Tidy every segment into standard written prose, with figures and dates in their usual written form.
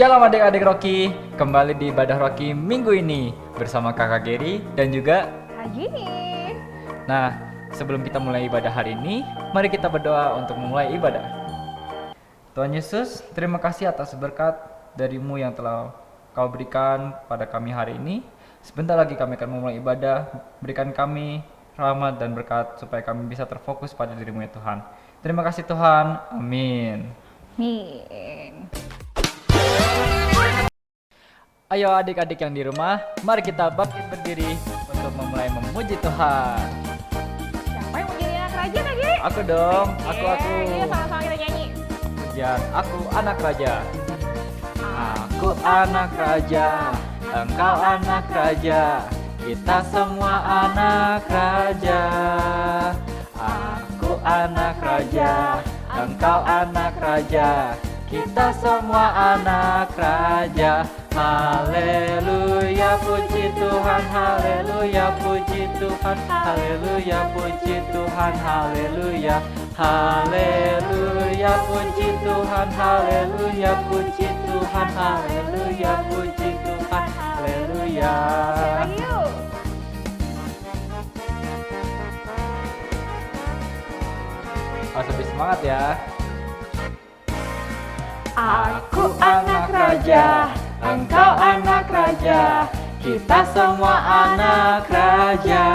Shalom adik-adik Rocky, kembali di ibadah Rocky minggu ini bersama kakak Geri dan juga Kak Gini. Nah, sebelum kita mulai ibadah hari ini, mari kita berdoa untuk memulai ibadah. Tuhan Yesus, terima kasih atas berkat dari-Mu yang telah Kau berikan pada kami hari ini. Sebentar lagi kami akan memulai ibadah, berikan kami rahmat dan berkat supaya kami bisa terfokus pada diri-Mu ya Tuhan. Terima kasih Tuhan, amin. Amin. Ayo adik-adik yang di rumah, mari kita bangkit berdiri untuk memulai memuji Tuhan. Siapa yang mau jadi anak raja Kak Gini? Aku dong, aku. Iya, sama-sama kita nyanyi. Pujian, aku anak raja. Aku anak raja, engkau anak raja, kita semua anak raja. Aku anak raja, engkau anak raja, kita semua anak raja. Haleluya, puji Tuhan, haleluya, puji Tuhan, haleluya, puji Tuhan, haleluya. Haleluya, puji Tuhan, haleluya, puji Tuhan, haleluya, puji Tuhan, haleluya. Lagi yuk. Harus lebih semangat ya. Aku anak raja, engkau anak raja, kita semua anak raja.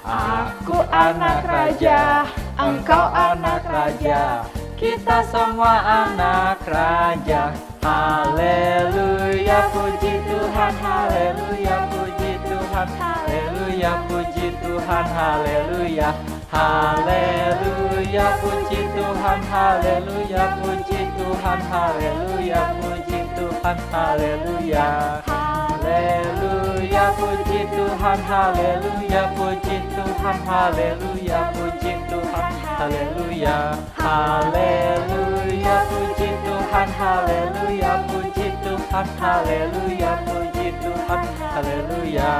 Aku anak raja, engkau anak raja, Kita semua anak raja. Haleluya, puji Tuhan, haleluya, puji Tuhan, haleluya, puji Tuhan, haleluya. Haleluya, puji Tuhan, haleluya, puji Tuhan, haleluya, puji Tuhan, haleluya. Haleluya, puji Tuhan, haleluya, puji Tuhan, haleluya, puji Tuhan, haleluya. Haleluya, puji Tuhan, haleluya, puji Tuhan, haleluya, puji Tuhan, haleluya.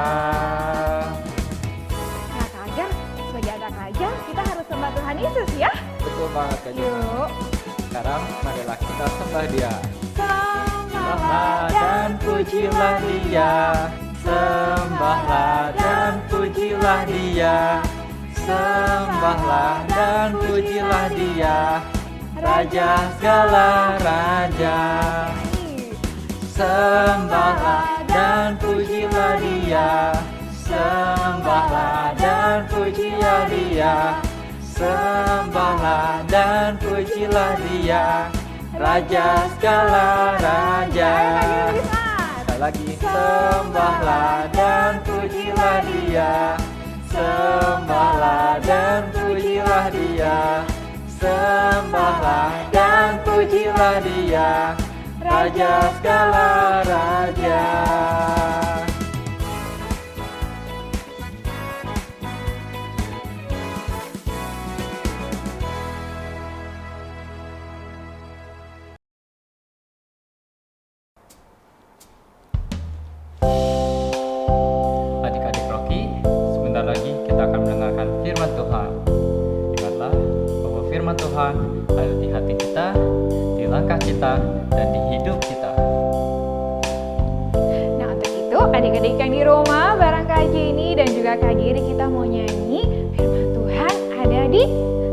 Nah Kak Agar, sebagai anak raja, kita harus sembah Tuhan Yesus ya. Betul banget Kak Juna. Yuk. Sekarang marilah kita sembah Dia. Sembahlah Sembahlah dan pujilah Dia, sembahlah dan pujilah Dia, sembahlah dan pujilah Dia, Raja segala raja. Sembahlah dan pujilah Dia, sembahlah dan pujilah Dia, sembahlah dan pujilah Dia, Raja segala raja. Sekali lagi, sembahlah dan pujilah Dia, sembahlah dan pujilah Dia, sembahlah dan pujilah Dia, Raja segala raja. Adik-adik Rocky, sebentar lagi kita akan mendengarkan firman Tuhan. Ingatlah bahwa firman Tuhan ada di hati kita, di langkah kita, dan di hidup kita. Nah untuk itu adik-adik yang di rumah bareng Kak Jenny dan juga Kak Giri kita mau nyanyi firman Tuhan ada di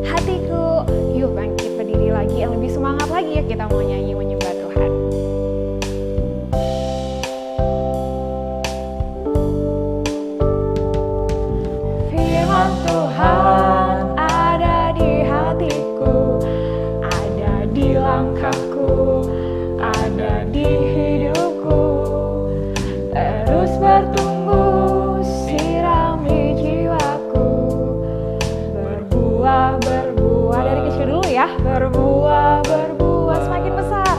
hatiku. Yuk bangkit berdiri lagi yang lebih semangat lagi ya, kita mau nyanyi menyembah Tuhan. Firman Tuhan ada di hatiku, ada di langkahku, ada di hidupku. Terus bertumbuh, sirami jiwaku. Berbuah, berbuah dari kecil dulu ya. Berbuah, berbuah semakin besar.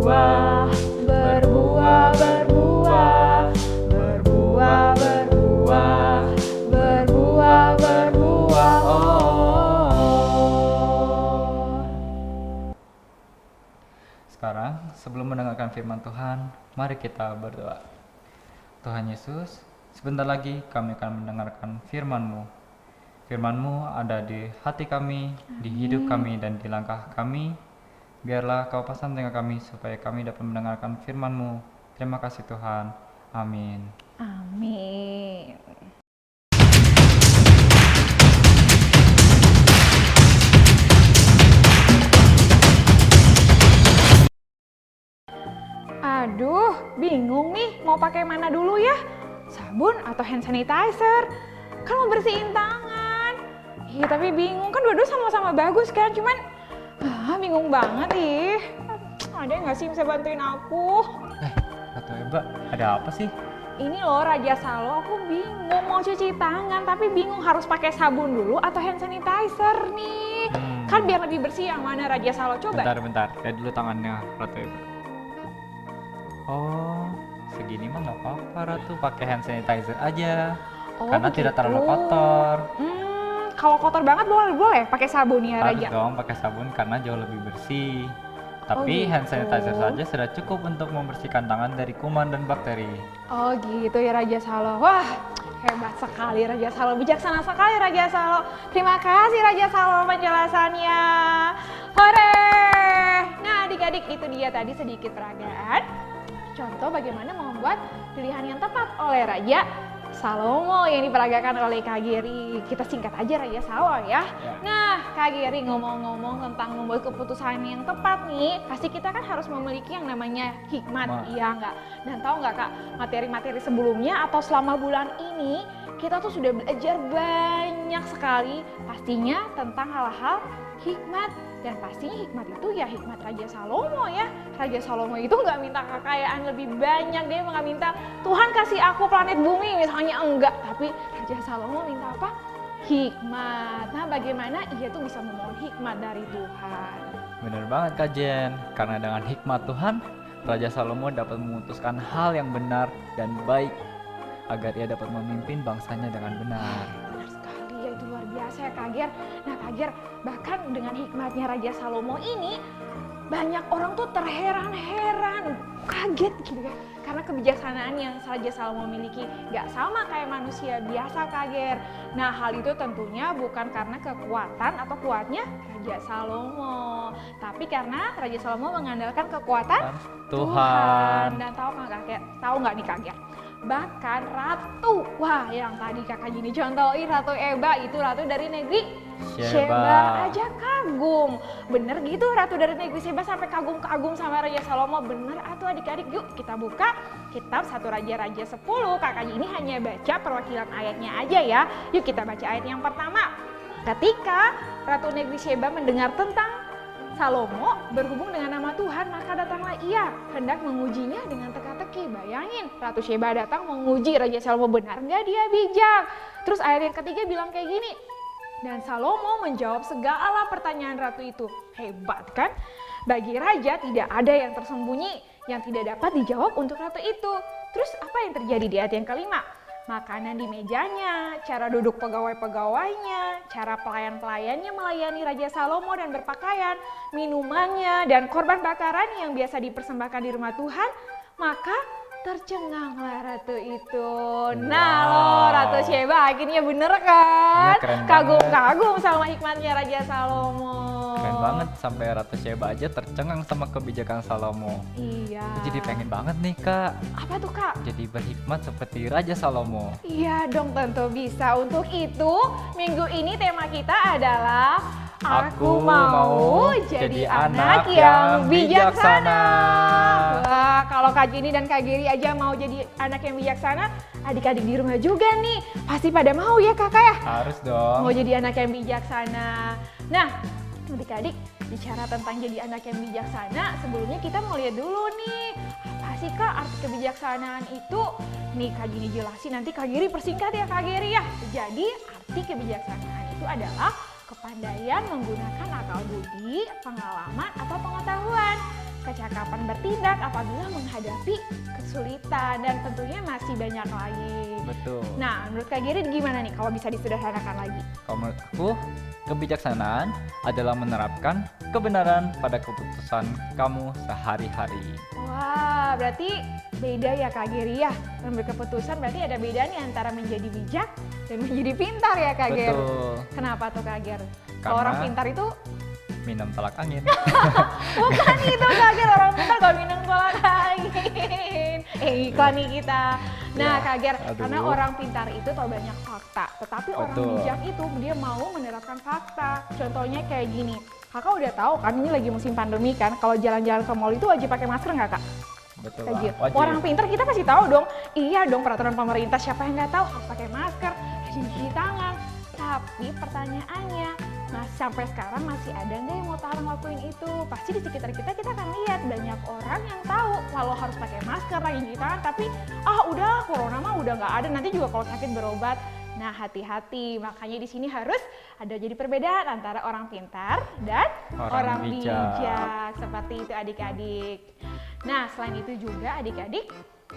berbuah, berbuah, berbuah, berbuah, berbuah, berbuah, berbuah. Oh. Sekarang, sebelum mendengarkan firman Tuhan, mari kita berdoa. Tuhan Yesus, sebentar lagi kami akan mendengarkan firman-Mu. Firman-Mu ada di hati kami, di hidup kami, dan di langkah kami. Biarlah Kau pasang telinga kami supaya kami dapat mendengarkan firman-Mu. Terima kasih Tuhan. Amin. Amin. Aduh, bingung nih mau pakai mana dulu ya? Sabun atau hand sanitizer? Kan mau bersihin tangan. Iya tapi bingung, kan dua-dua sama-sama bagus kan, cuman bingung banget ih. Ada nggak sih bisa bantuin aku? Ratu Eba, ada apa sih? Ini loh Raja Salo, aku bingung mau cuci tangan tapi bingung harus pakai sabun dulu atau hand sanitizer nih. Kan biar lebih bersih yang mana Raja Salo, coba. Bentar, lihat dulu tangannya Ratu Eba. Oh, segini mah nggak apa-apa Ratu, pakai hand sanitizer aja. Karena tidak terlalu kotor. Kalau kotor banget boleh pakai sabun ya Harus Raja. dong pakai sabun karena jauh lebih bersih. Tapi gitu. hand sanitizer saja sudah cukup untuk membersihkan tangan dari kuman dan bakteri. Oh gitu ya Raja Salo. Wah, hebat sekali Raja Salo, bijaksana sekali Raja Salo. Terima kasih Raja Salo penjelasannya. Hore! Nah adik-adik, itu dia tadi sedikit peragaan contoh bagaimana membuat pilihan yang tepat oleh Raja Salomo yang diperagakan oleh Kak Geri. Kita singkat aja Raja Salo ya. Nah Kak Geri, ngomong-ngomong tentang membuat keputusan yang tepat nih, pasti kita kan harus memiliki yang namanya hikmat, iya nggak? Dan tahu nggak Kak, materi-materi sebelumnya atau selama bulan ini kita tuh sudah belajar banyak sekali pastinya tentang hal-hal hikmat. Dan pastinya hikmat itu ya hikmat Raja Salomo ya. Raja Salomo itu nggak minta kekayaan lebih banyak, dia nggak minta Tuhan kasih aku planet bumi misalnya, enggak. Tapi Raja Salomo minta apa? Hikmat. Nah bagaimana ia tuh bisa memohon hikmat dari Tuhan? Benar banget Kak Jen, karena dengan hikmat Tuhan, Raja Salomo dapat memutuskan hal yang benar dan baik agar ia dapat memimpin bangsanya dengan benar. Benar sekali ya, itu luar biasa ya Kak Ger. Nah Kak Ger, bahkan dengan hikmatnya Raja Salomo ini banyak orang tuh terheran-heran, kaget gitu ya, karena kebijaksanaan yang Raja Salomo miliki gak sama kayak manusia biasa Kak Ger. Nah hal itu tentunya bukan karena kekuatan atau kuatnya Raja Salomo, tapi karena Raja Salomo mengandalkan kekuatan Tuhan. Dan tahu nggak nih Kak Ger? Bahkan ratu, wah yang tadi kakak Gini contohin, Ratu Eba itu ratu dari negeri Sheba aja kagum. Bener gitu, ratu dari negeri Sheba sampai kagum-kagum sama Raja Salomo. Bener atuh adik-adik, yuk kita buka kitab 1 Raja-Raja 10. Kakak Gini hanya baca perwakilan ayatnya aja ya. Yuk kita baca ayat yang pertama. Ketika ratu negeri Sheba mendengar tentang Salomo berhubung dengan nama Tuhan, maka datanglah ia hendak mengujinya dengan teka-teki. Bayangin, Ratu Sheba datang menguji Raja Salomo, benar nggak dia bijak. Terus ayat yang ketiga bilang kayak gini, dan Salomo menjawab segala pertanyaan ratu itu. Hebat kan? Bagi raja tidak ada yang tersembunyi yang tidak dapat dijawab untuk ratu itu. Terus apa yang terjadi di ayat yang kelima? Makanan di mejanya, cara duduk pegawai-pegawainya, cara pelayan-pelayannya melayani Raja Salomo dan berpakaian, minumannya, dan korban bakaran yang biasa dipersembahkan di rumah Tuhan, maka tercenganglah ratu itu. Nah loh, Ratu Sheba akhirnya bener kan? Ya, kagum-kagum sama hikmatnya Raja Salomo. Keren banget, sampai Ratu Sheba aja tercengang sama kebijakan Salomo. Iya. Aku jadi pengen banget nih Kak, Apa tuh Kak? jadi berhikmat seperti Raja Salomo. Iya dong, tentu bisa. Untuk itu, minggu ini tema kita adalah Aku mau jadi anak yang bijaksana. Wah, kalau Kak Gini dan Kak Giri aja mau jadi anak yang bijaksana, adik-adik di rumah juga nih pasti pada mau ya kakak ya? Harus dong. Mau jadi anak yang bijaksana. Nah, adik-adik bicara tentang jadi anak yang bijaksana, sebelumnya kita mau lihat dulu nih, apa sih Kak arti kebijaksanaan itu? Nih Kak Gini jelasin, nanti Kak Giri persingkat ya Kak Giri ya. Jadi arti kebijaksanaan itu adalah kepandaian menggunakan akal budi, pengalaman, atau pengetahuan kecakapan bertindak apabila menghadapi kesulitan, dan tentunya masih banyak lagi. Betul. Nah, menurut Kak Giri gimana nih kalau bisa disederhanakan lagi? Kalau menurut aku, kebijaksanaan adalah menerapkan kebenaran pada keputusan kamu sehari-hari. Wah, berarti beda ya Kak Giri ya. Mengambil keputusan berarti ada beda nih antara menjadi bijak dan menjadi pintar ya Kak Giri. Betul. Kenapa tuh Kak Giri? Kalau Karena- orang pintar itu Minum tolak angin. bukan itu Kak Giri, orang pintar gak minum tolak angin. Iklan nih kita. Nah Ya, Kak Giri, aduh. karena orang pintar itu tahu banyak fakta, tetapi orang Betul. bijak itu dia mau menerapkan fakta. Contohnya kayak gini, Kakak udah tahu kan ini lagi musim pandemi kan, kalau jalan-jalan ke mall itu wajib pakai masker nggak Kak? Betul. Wajib. Wajib. Orang pintar kita kasih tahu dong. Iya dong, peraturan pemerintah, siapa yang nggak tahu harus pakai masker, rajin cuci tangan. Tapi pertanyaannya, sampai sekarang masih ada nggak yang mau tahu ngelakuin itu? Pasti di sekitar kita akan lihat banyak orang yang tahu kalau harus pakai masker, rajin cuci tangan, tapi udah corona mah udah nggak ada, nanti juga kalau sakit berobat. Nah, hati-hati, makanya di sini harus ada jadi perbedaan antara orang pintar dan Orang orang bijak. bijak. Seperti itu adik-adik. Nah, selain itu juga adik-adik,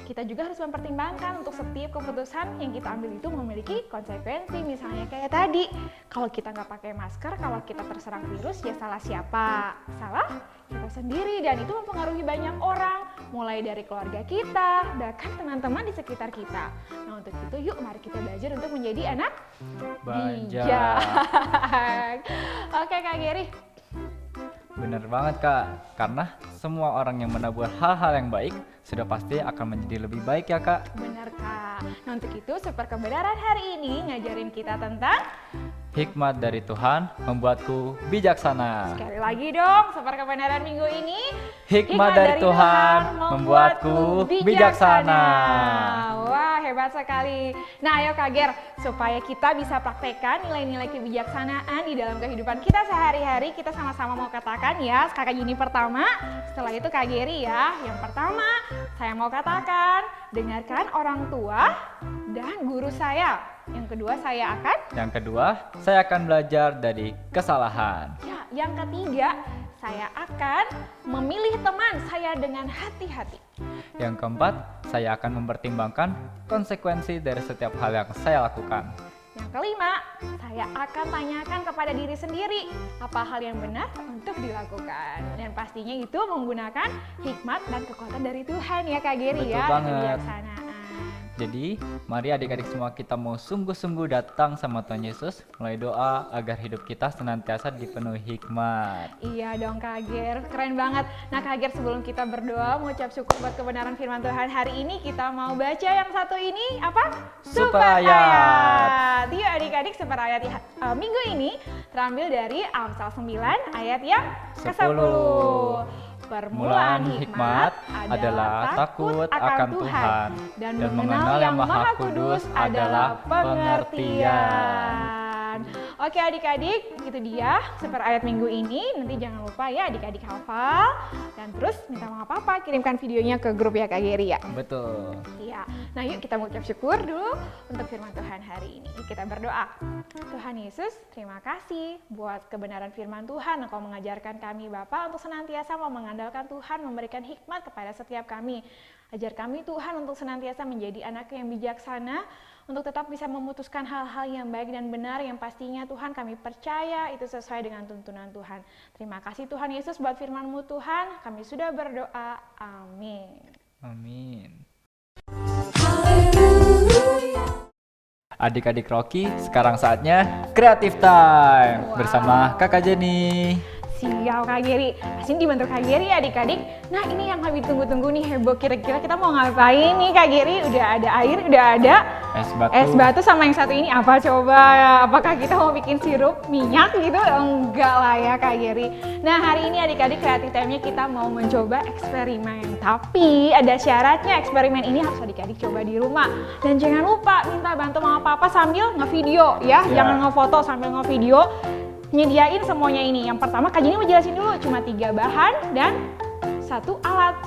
kita juga harus mempertimbangkan untuk setiap keputusan yang kita ambil itu memiliki konsekuensi. Misalnya kayak tadi, kalau kita nggak pakai masker, kalau kita terserang virus, ya salah siapa? Salah kita sendiri, dan itu mempengaruhi banyak orang, mulai dari keluarga kita, bahkan teman-teman di sekitar kita. Nah, untuk itu yuk mari kita belajar untuk menjadi anak Bijak. Oke Kak Geri. Bener banget Kak, karena semua orang yang menabur hal-hal yang baik sudah pasti akan menjadi lebih baik ya Kak. Benar Kak. Nah, untuk itu Super Kebenaran hari ini ngajarin kita tentang Hikmat dari Tuhan membuatku bijaksana. sekali lagi dong, Super Kebenaran minggu ini. Hikmat dari Tuhan membuatku bijaksana. Wah, hebat sekali. Nah, ayo Kak Ger, supaya kita bisa praktekkan nilai-nilai kebijaksanaan di dalam kehidupan kita sehari-hari, kita sama-sama mau katakan ya. Kakak Yuni pertama, setelah itu Kak Geri ya. Yang pertama, saya mau katakan, dengarkan orang tua dan guru saya. Yang kedua, Yang kedua, saya akan belajar dari kesalahan. Ya, yang ketiga, saya akan memilih teman saya dengan hati-hati. Yang keempat, saya akan mempertimbangkan konsekuensi dari setiap hal yang saya lakukan. Yang kelima, saya akan tanyakan kepada diri sendiri apa hal yang benar untuk dilakukan. Dan pastinya itu menggunakan hikmat dan kekuatan dari Tuhan ya Kak Geri Betul ya. banget. Kebijaksanaan. Jadi, mari adik-adik semua kita mau sungguh-sungguh datang sama Tuhan Yesus, mulai doa agar hidup kita senantiasa dipenuhi hikmat. Iya dong Kak Ger, keren banget. Nah Kak Ger, sebelum kita berdoa mengucap syukur buat kebenaran firman Tuhan hari ini, kita mau baca yang satu ini apa? Super ayat. Yuk adik-adik, super ayat minggu ini terambil dari Amsal 9 ayat yang ke-10. Permulaan hikmat adalah takut akan Tuhan dan mengenal Yang Maha Kudus adalah pengertian. Oke adik-adik, itu dia super ayat minggu ini. Nanti jangan lupa ya adik-adik hafal. Dan terus minta maaf apa, kirimkan videonya ke grup ya Kak Geri ya. Betul. Iya. Nah yuk kita mengucap syukur dulu untuk firman Tuhan hari ini. Yuk kita berdoa. Tuhan Yesus, terima kasih buat kebenaran firman Tuhan. Engkau mengajarkan kami Bapa untuk senantiasa mau mengandalkan Tuhan, memberikan hikmat kepada setiap kami. Ajar kami Tuhan untuk senantiasa menjadi anak yang bijaksana, untuk tetap bisa memutuskan hal-hal yang baik dan benar yang pastinya Tuhan kami percaya itu sesuai dengan tuntunan Tuhan. Terima kasih Tuhan Yesus buat firman-Mu Tuhan. Kami sudah berdoa. Amin. Amin. Adik-adik Rocky, sekarang saatnya Creative Time Wow. bersama Kakak Jenny. Siap Kak Geri, sini dibantu Kak Geri adik-adik. Nah ini yang kami tunggu-tunggu nih heboh, kira-kira kita mau ngapain nih Kak Geri? Udah ada air, udah ada es batu sama yang satu ini apa coba? Apakah kita mau bikin sirup minyak gitu? Enggak lah ya Kak Geri. Nah hari ini adik-adik Creative Time-nya kita mau mencoba eksperimen. Tapi ada syaratnya, eksperimen ini harus adik-adik coba di rumah. Dan jangan lupa minta bantu sama papa sambil ngevideo ya. Ya. Jangan ngefoto sambil ngevideo. Nyediain semuanya ini. Yang pertama Kak Jenny mau jelasin dulu, cuma 3 bahan dan satu alat.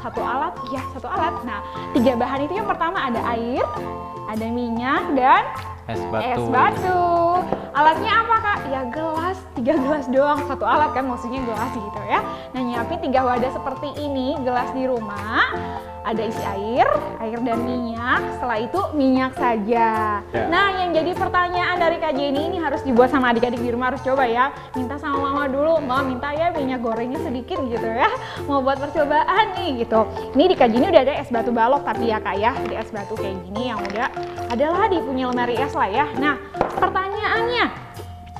Nah 3 bahan itu yang pertama ada air, ada minyak dan Es es batu. Alatnya apa Kak? Ya gelas, 3 gelas doang, satu alat kan maksudnya gelas gitu ya. Nah, nyiapin 3 wadah seperti ini, gelas di rumah, ada isi air dan minyak, setelah itu minyak saja. Nah, yang jadi pertanyaan dari Kak Jenny ini harus dibuat sama adik-adik di rumah, harus coba ya. Minta sama mama dulu, mama minta ya minyak gorengnya sedikit gitu ya. Mau buat percobaan nih gitu. Ini di Kak Jenny udah ada es batu balok tapi ya Kak ya, di es batu kayak gini yang udah adalah di punya lemari es lah ya. Nah, pertanyaannya,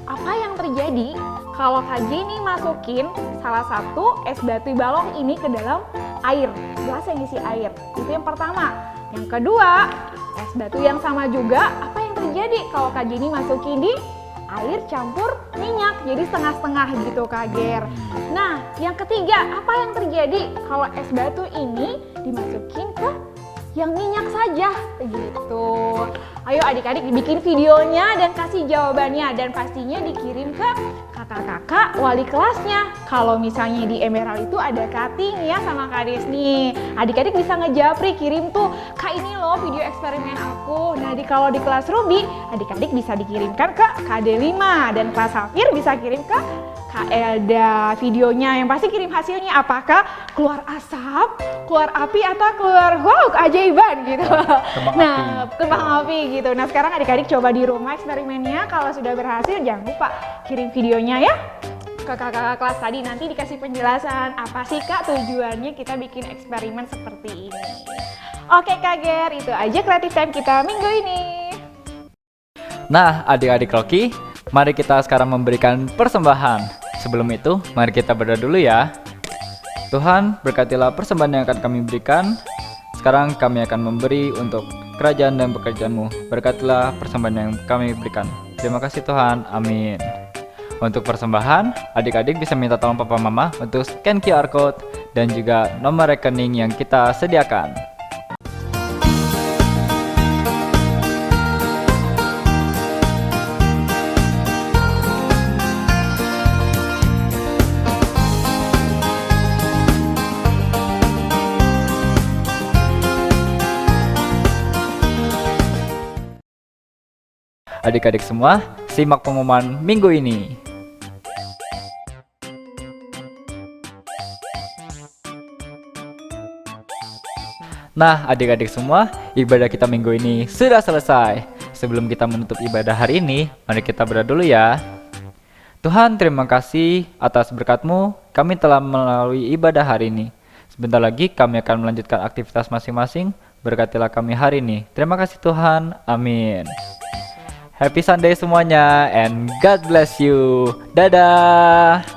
apa yang terjadi kalau Kak Jenny masukin salah satu es batu balong ini ke dalam air, gelas yang isi air? Itu yang pertama. Yang kedua, es batu yang sama juga, apa yang terjadi kalau Kak Jenny masukin di air campur minyak, jadi setengah-setengah gitu Kak Ger. Nah, yang ketiga, apa yang terjadi kalau es batu ini dimasukin ke yang minyak saja gitu. Ayo adik-adik dibikin videonya dan kasih jawabannya, dan pastinya dikirim ke kakak-kakak wali kelasnya. Kalau misalnya di Emerald itu ada cutting ya sama Kak Desni. Adik-adik bisa ngejapri, kirim tuh, Kak ini loh video eksperimen aku. Nah, kalau di kelas Ruby, adik-adik bisa dikirimkan ke KD5, dan kelas Safir bisa kirim ke Kak Elda videonya. Yang pasti kirim hasilnya, apakah keluar asap, keluar api, atau keluar keajaiban gitu. Kembang api gitu. Nah, sekarang adik-adik coba di rumah eksperimennya. Kalau sudah berhasil, jangan lupa kirim videonya ya ke kakak-kakak kelas tadi. Nanti dikasih penjelasan apa sih Kak tujuannya kita bikin eksperimen seperti ini. Oke Kak Ger, itu aja creative time kita minggu ini. Nah, adik-adik Rocky, mari kita sekarang memberikan persembahan. Sebelum itu, mari kita berdoa dulu ya. Tuhan, berkatilah persembahan yang akan kami berikan. Sekarang kami akan memberi untuk kerajaan dan pekerjaan-Mu. Berkatilah persembahan yang kami berikan. Terima kasih Tuhan, amin. Untuk persembahan, adik-adik bisa minta tolong Papa Mama untuk scan QR Code dan juga nomor rekening yang kita sediakan. Adik-adik semua, simak pengumuman minggu ini. Nah, adik-adik semua, ibadah kita minggu ini sudah selesai. Sebelum kita menutup ibadah hari ini, mari kita berdoa dulu ya. Tuhan, terima kasih atas berkat-Mu, kami telah melalui ibadah hari ini. Sebentar lagi kami akan melanjutkan aktivitas masing-masing. Berkatilah kami hari ini. Terima kasih Tuhan, amin. Happy Sunday semuanya, and God bless you. Dadah.